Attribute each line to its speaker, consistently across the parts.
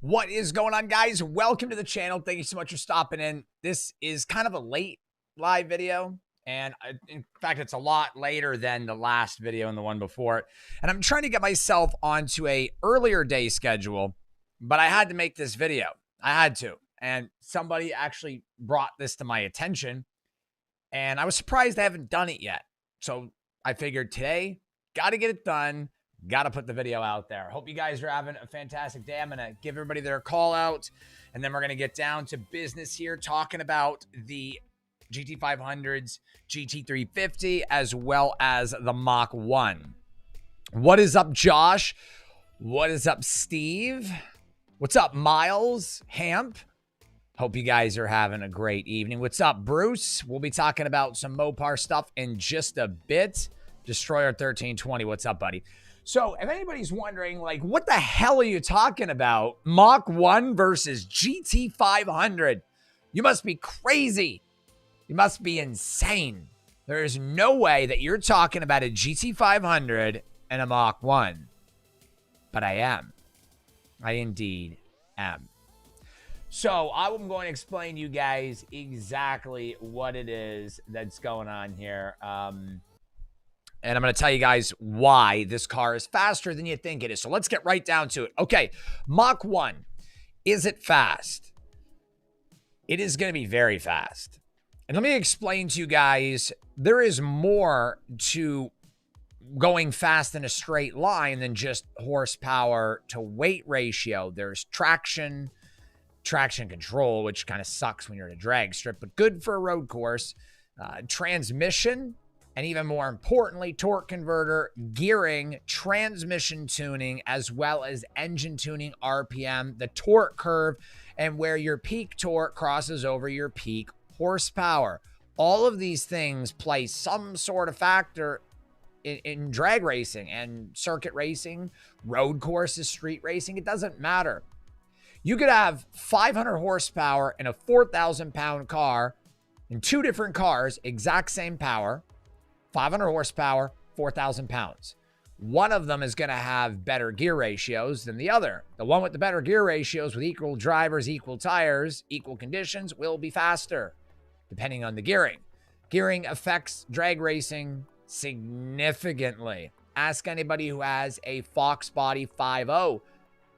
Speaker 1: What is going on, guys? Welcome to the channel. Thank you so much for stopping in. This is kind of a late live video, and in fact, it's a lot later than the last video and the one before it. And I'm trying to get myself onto a earlier day schedule, but I had to make this video. I had to. And somebody actually brought this to my attention, and I was surprised they haven't done it yet. So I figured today, got to get it done. Got to put the video out there. Hope you guys are having a fantastic day. I'm going to give everybody their call out, and then we're going to get down to business here, talking about the GT500s, GT350, as well as the Mach 1. What is up, Josh? What is up, Steve? What's up, Miles? Hamp? Hope you guys are having a great evening. What's up, Bruce? We'll be talking about some Mopar stuff in just a bit. Destroyer 1320, what's up, buddy? So if anybody's wondering, like, what the hell are you talking about? Mach 1 versus GT500. You must be crazy. You must be insane. There is no way that you're talking about a GT500 and a Mach 1. But I am. I indeed am. So I'm going to explain to you guys exactly what it is that's going on here. And I'm going to tell you guys why this car is faster than you think it is. So let's get right down to it. Okay, Mach 1. Is it fast? It is going to be very fast. And let me explain to you guys, there is more to going fast in a straight line than just horsepower to weight ratio. There's traction control, which kind of sucks when you're in a drag strip, but good for a road course. Transmission, and even more importantly, torque converter, gearing, transmission tuning, as well as engine tuning, RPM, the torque curve, and where your peak torque crosses over your peak horsepower. All of these things play some sort of factor in drag racing and circuit racing, road courses, street racing. It doesn't matter. You could have 500 horsepower in a 4,000-pound car in two different cars, exact same power, 500 horsepower, 4,000 pounds. One of them is going to have better gear ratios than the other. The one with the better gear ratios with equal drivers, equal tires, equal conditions will be faster, depending on the gearing. Gearing affects drag racing significantly. Ask anybody who has a Fox Body 5.0.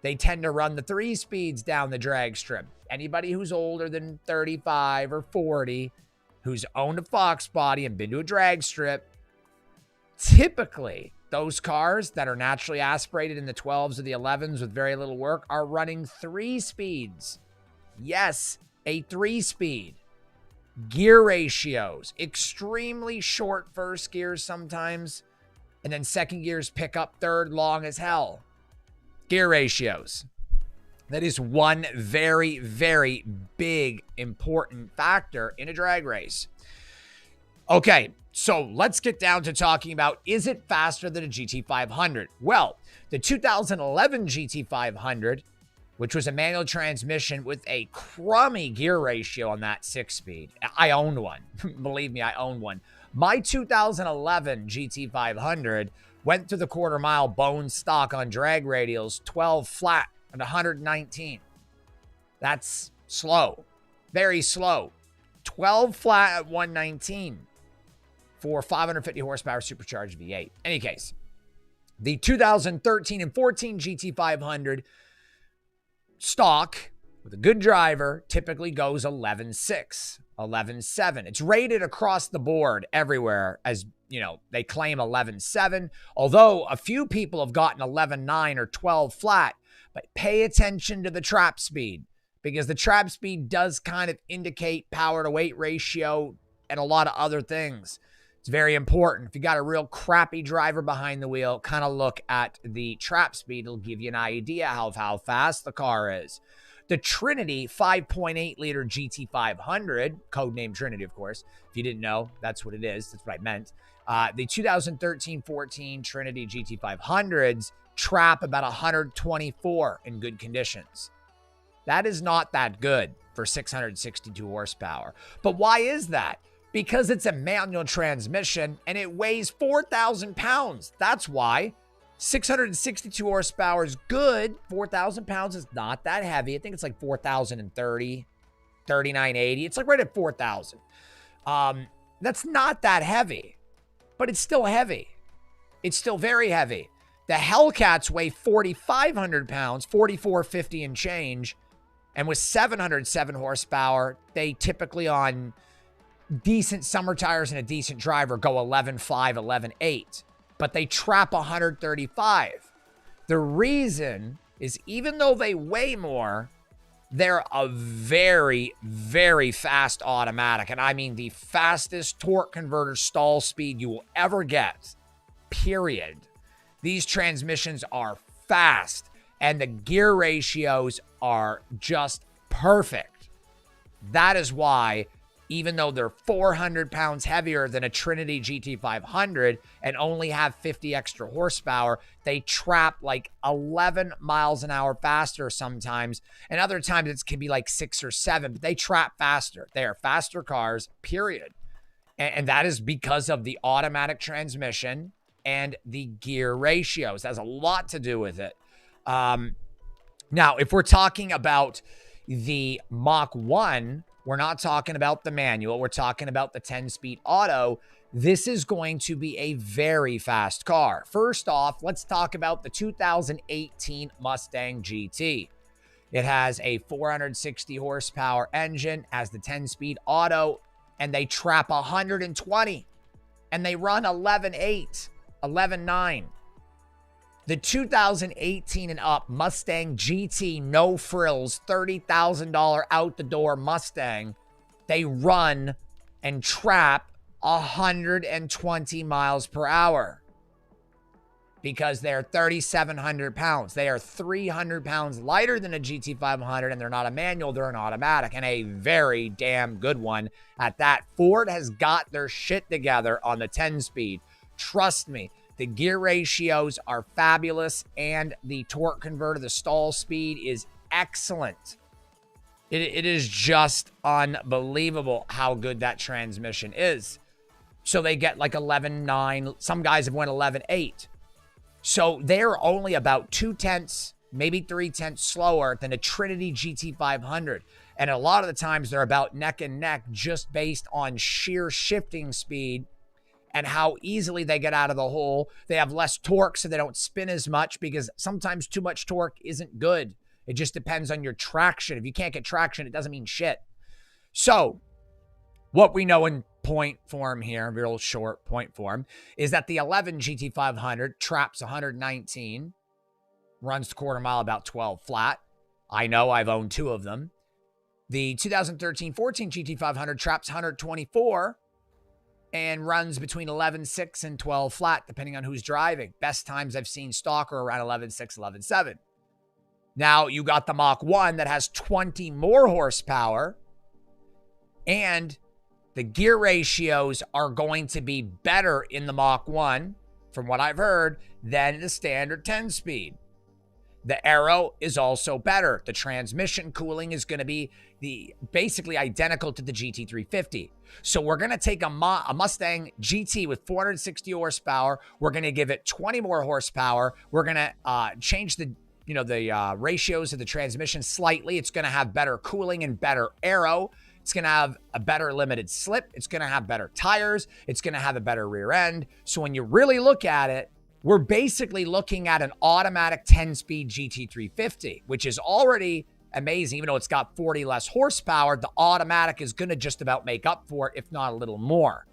Speaker 1: They tend to run the 3 speeds down the drag strip. Anybody who's older than 35 or 40 who's owned a Fox Body and been to a drag strip, typically those cars that are naturally aspirated in the 12s or the 11s with very little work are running 3 speeds. Yes, a 3-speed. Gear ratios, extremely short first gears sometimes, and then second gears pick up third long as hell. Gear ratios. That is one very, very big, important factor in a drag race. Okay, so let's get down to talking about, is it faster than a GT500? Well, the 2011 GT500, which was a manual transmission with a crummy gear ratio on that 6-speed. I owned one. Believe me, I owned one. My 2011 GT500 went through the quarter-mile bone stock on drag radials, 12 flat and 119. That's slow. Very slow. 12 flat at 119 for 550 horsepower supercharged V8. Any case, the 2013 and 14 GT500 stock with a good driver typically goes 11.6, 11.7. It's rated across the board everywhere as, you know, they claim 11.7, although a few people have gotten 11.9 or 12 flat. But pay attention to the trap speed, because the trap speed does kind of indicate power to weight ratio and a lot of other things. It's very important. If you got a real crappy driver behind the wheel, kind of look at the trap speed. It'll give you an idea of how fast the car is. The Trinity 5.8 liter GT500, codename Trinity, of course. If you didn't know, that's what it is. That's what I meant. The 2013-14 Trinity GT500s trap about 124 in good conditions. That is not that good for 662 horsepower. But why is that? Because it's a manual transmission and it weighs 4,000 pounds. That's why. 662 horsepower is good. 4,000 pounds is not that heavy. I think it's like 4,030, 3,980. It's like right at 4,000. That's not that heavy, but it's still heavy. It's still very heavy. The Hellcats weigh 4,500 pounds, 4,450 and change. And with 707 horsepower, they typically on decent summer tires and a decent driver go 11.5, 11.8. But they trap 135. The reason is even though they weigh more, they're a very, very fast automatic. And I mean the fastest torque converter stall speed you will ever get, period. These transmissions are fast and the gear ratios are just perfect. That is why, even though they're 400 pounds heavier than a Trinity GT500 and only have 50 extra horsepower, they trap like 11 miles an hour faster sometimes. And other times it can be like 6 or 7, but they trap faster. They are faster cars, period. And that is because of the automatic transmission and the gear ratios. That has a lot to do with it. Now, if we're talking about the Mach 1, we're not talking about the manual. We're talking about the 10-speed auto. This is going to be a very fast car. First off, let's talk about the 2018 Mustang GT. It has a 460 horsepower engine, has the 10-speed auto, and they trap 120. And they run 11.8, 11.9. The 2018 and up Mustang GT, no frills, $30,000 out the door Mustang, they run and trap 120 miles per hour because they're 3,700 pounds. They are 300 pounds lighter than a GT500, and they're not a manual, they're an automatic, and a very damn good one at that. Ford has got their shit together on the 10-speed. Trust me. The gear ratios are fabulous, and the torque converter, the stall speed is excellent. It is just unbelievable how good that transmission is. So they get like 11.9. Some guys have went 11.8. So they're only about 0.2, maybe 0.3 slower than a Trinity GT500. And a lot of the times they're about neck and neck just based on sheer shifting speed and how easily they get out of the hole. They have less torque, so they don't spin as much, because sometimes too much torque isn't good. It just depends on your traction. If you can't get traction, it doesn't mean shit. So what we know in point form here, real short point form, is that the 11 GT500 traps 119, runs the quarter mile about 12 flat. I know, I've owned 2 of them. The 2013-14 GT500 traps 124, and runs between 11.6 and 12 flat, depending on who's driving. Best times I've seen stock are around 11.6, 11.7. Now, you got the Mach 1 that has 20 more horsepower, and the gear ratios are going to be better in the Mach 1, from what I've heard, than the standard 10-speed. The aero is also better. The transmission cooling is going to be basically identical to the GT350. So we're going to take a Mustang GT with 460 horsepower. We're going to give it 20 more horsepower. We're going to change the ratios of the transmission slightly. It's going to have better cooling and better aero. It's going to have a better limited slip. It's going to have better tires. It's going to have a better rear end. So when you really look at it, we're basically looking at an automatic 10-speed GT350, which is already amazing. Even though it's got 40 less horsepower, the automatic is going to just about make up for it, if not a little more.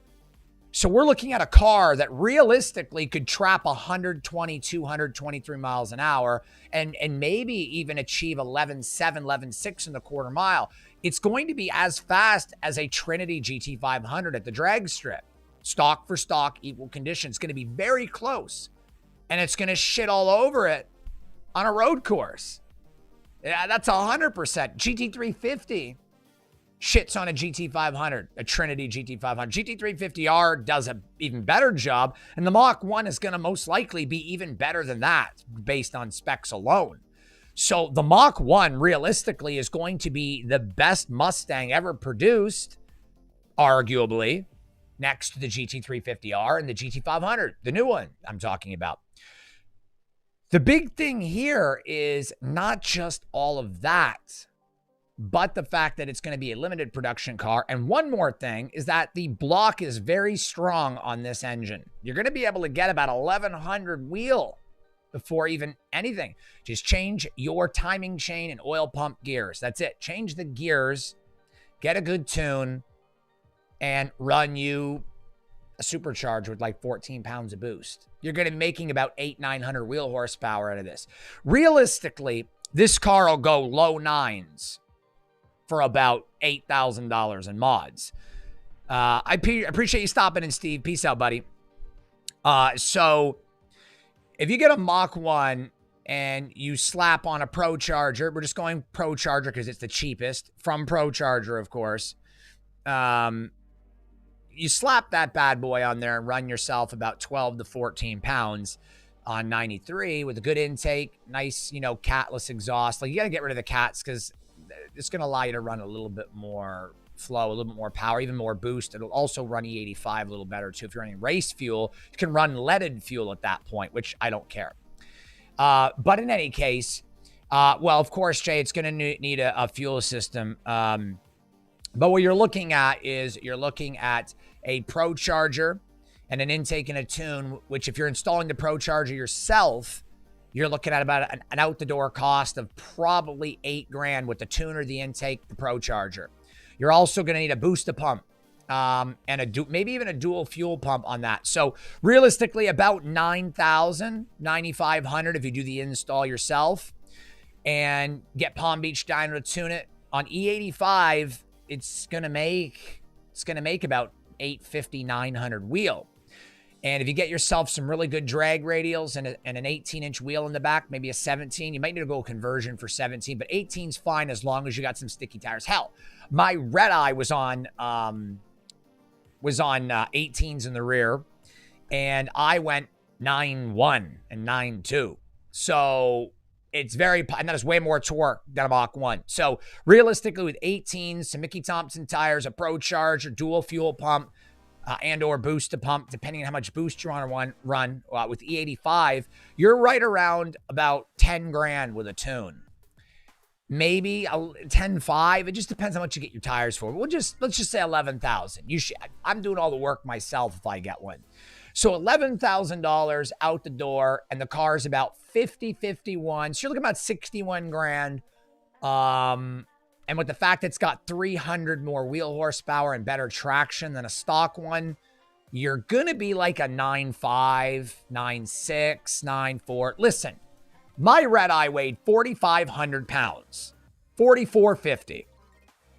Speaker 1: So we're looking at a car that realistically could trap 122, 123 miles an hour and maybe even achieve 11.7, 11.6 in the quarter mile. It's going to be as fast as a Trinity GT500 at the drag strip. Stock for stock, equal condition. It's going to be very close. And it's going to shit all over it on a road course. Yeah, that's 100%. GT350 shits on a GT500, a Trinity GT500. GT350R does an even better job, and the Mach 1 is going to most likely be even better than that based on specs alone. So the Mach 1 realistically is going to be the best Mustang ever produced, arguably, next to the GT350R and the GT500, the new one I'm talking about. The big thing here is not just all of that, but the fact that it's going to be a limited production car. And one more thing is that the block is very strong on this engine. You're going to be able to get about 1,100 wheel before even anything. Just change your timing chain and oil pump gears. That's it. Change the gears, get a good tune, and run you a supercharger with like 14 pounds of boost. You're going to be making about 900 wheel horsepower out of this. Realistically, this car will go low nines for about $8,000 in mods. I appreciate you stopping in, Steve. Peace out, buddy. So if you get a Mach 1 and you slap on a Pro Charger, we're just going Pro Charger because it's the cheapest, from Pro Charger, of course. You slap that bad boy on there and run yourself about 12 to 14 pounds on 93 with a good intake, nice, you know, catless exhaust. Like, you got to get rid of the cats because it's going to allow you to run a little bit more flow, a little bit more power, even more boost. It'll also run E85 a little better too. If you're running race fuel, you can run leaded fuel at that point, which I don't care. But in any case, well, of course, Jay, it's going to need a fuel system. But what you're looking at is you're looking at a Pro Charger and an intake and a tune, which if you're installing the Pro Charger yourself, you're looking at about an out-the-door cost of probably $8,000 with the tuner, the intake, the Pro Charger. You're also going to need a booster pump and maybe even a dual fuel pump on that. So realistically, about $9,000, $9,500 if you do the install yourself and get Palm Beach Dyno to tune it. On E85, it's going to make about 850, 900 wheel. And if you get yourself some really good drag radials and an 18-inch wheel in the back, maybe a 17, you might need to go conversion for 17, but 18's fine as long as you got some sticky tires. Hell, my red eye was on 18s in the rear, and I went 9.1 and 9.2. So it's and that is way more torque than a Mach 1. So realistically, with 18s, some Mickey Thompson tires, a Pro Charger, dual fuel pump, and or boost to pump, depending on how much boost you want to run with E85, you're right around about $10,000 with a tune. Maybe 10.5. It just depends how much you get your tires for. Let's just say 11,000. I'm doing all the work myself if I get one. So $11,000 out the door, and the car is about 51. So you're looking about $61,000. And with the fact that it's got 300 more wheel horsepower and better traction than a stock one, you're going to be like a 9.5, 9.6, 9.4. Listen, my red eye weighed 4,500 pounds, 4,450,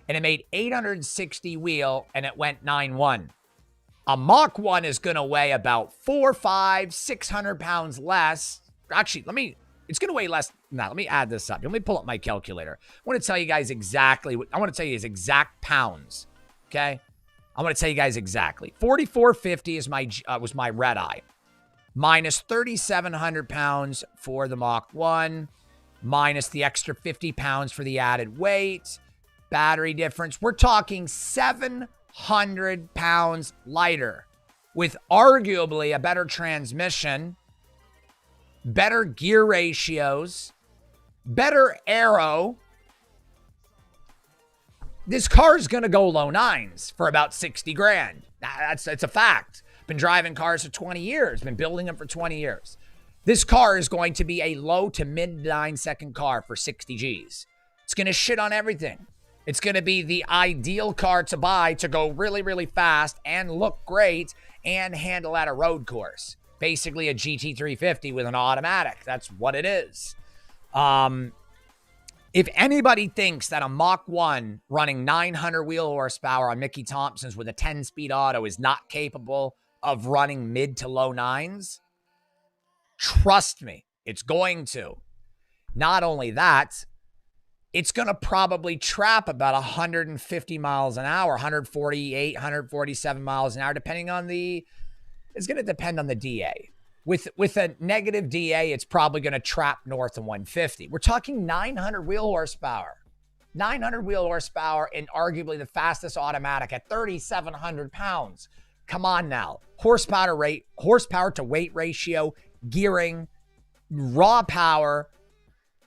Speaker 1: and it made 860 wheel, and it went 9.1. A Mach 1 is going to weigh about 400, 600 pounds less. Actually, it's going to weigh less. Now, let me add this up. Let me pull up my calculator. I want to tell you guys exactly what I want to tell you is exact pounds. Okay. I want to tell you guys exactly. 4,450 is was my red eye. Minus 3,700 pounds for the Mach 1. Minus the extra 50 pounds for the added weight. Battery difference. We're talking 700 pounds lighter with arguably a better transmission, better gear ratios, better aero. This car is going to go low nines for about $60,000. That's a fact. Been driving cars for 20 years, been building them for 20 years. This car is going to be a low to mid 9-second car for 60 G's. It's going to shit on everything. It's going to be the ideal car to buy to go really, really fast and look great and handle at a road course. Basically a GT350 with an automatic. That's what it is. If anybody thinks that a Mach 1 running 900 wheel horsepower on Mickey Thompson's with a 10-speed auto is not capable of running mid to low nines, trust me, it's going to. Not only that, it's going to probably trap about 150 miles an hour, 148, 147 miles an hour, depending on it's going to depend on the DA. With a negative DA, it's probably going to trap north of 150. We're talking 900 wheel horsepower. 900 wheel horsepower and arguably the fastest automatic at 3,700 pounds. Come on now. Horsepower to weight ratio, gearing, raw power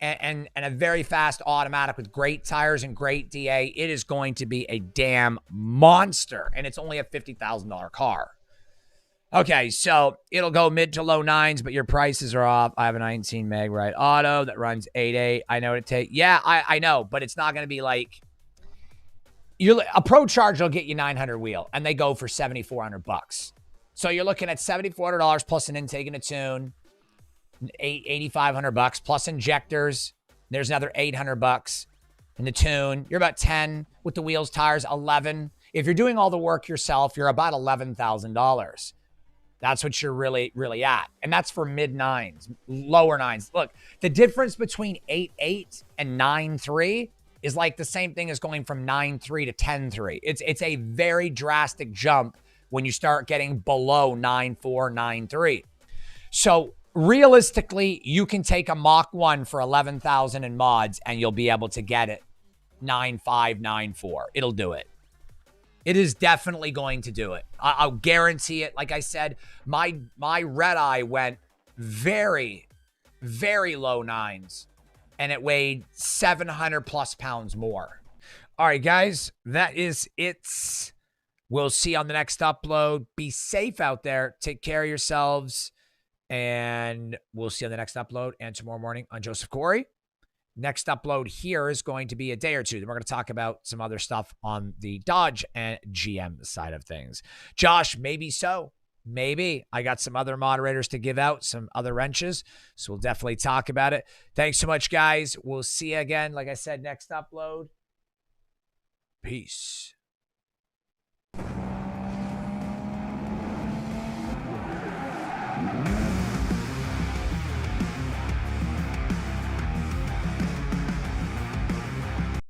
Speaker 1: and a very fast automatic with great tires and great DA, it is going to be a damn monster. And it's only a $50,000 car. Okay, so it'll go mid to low nines, but your prices are off. I have a 19 meg right auto that runs 8.8. I know what it takes. Yeah, I know, but it's not going to be like a Pro Charge will get you 900 wheel, and they go for $7,400. So you're looking at $7,400 plus an intake and a tune, $8,500 plus injectors. There's another $800 in the tune. You're about 10 with the wheels, tires, 11. If you're doing all the work yourself, you're about $11,000. That's what you're really, really at. And that's for mid nines, lower nines. Look, the difference between 8.8 and 9.3 is like the same thing as going from 9.3 to 10.3. It's a very drastic jump when you start getting below 9.4, 9.3. So realistically, you can take a Mach 1 for 11,000 in mods and you'll be able to get it 9.5, 9.4. It'll do it. It is definitely going to do it. I'll guarantee it. Like I said, my red eye went very, very low nines, and it weighed 700 plus pounds more. All right, guys, that is it. We'll see you on the next upload. Be safe out there. Take care of yourselves, and we'll see you on the next upload and tomorrow morning on Joseph Corey. Next upload here is going to be a day or two. Then we're going to talk about some other stuff on the Dodge and GM side of things. Josh, maybe so. Maybe. I got some other moderators to give out, some other wrenches. So we'll definitely talk about it. Thanks so much, guys. We'll see you again, like I said, next upload. Peace.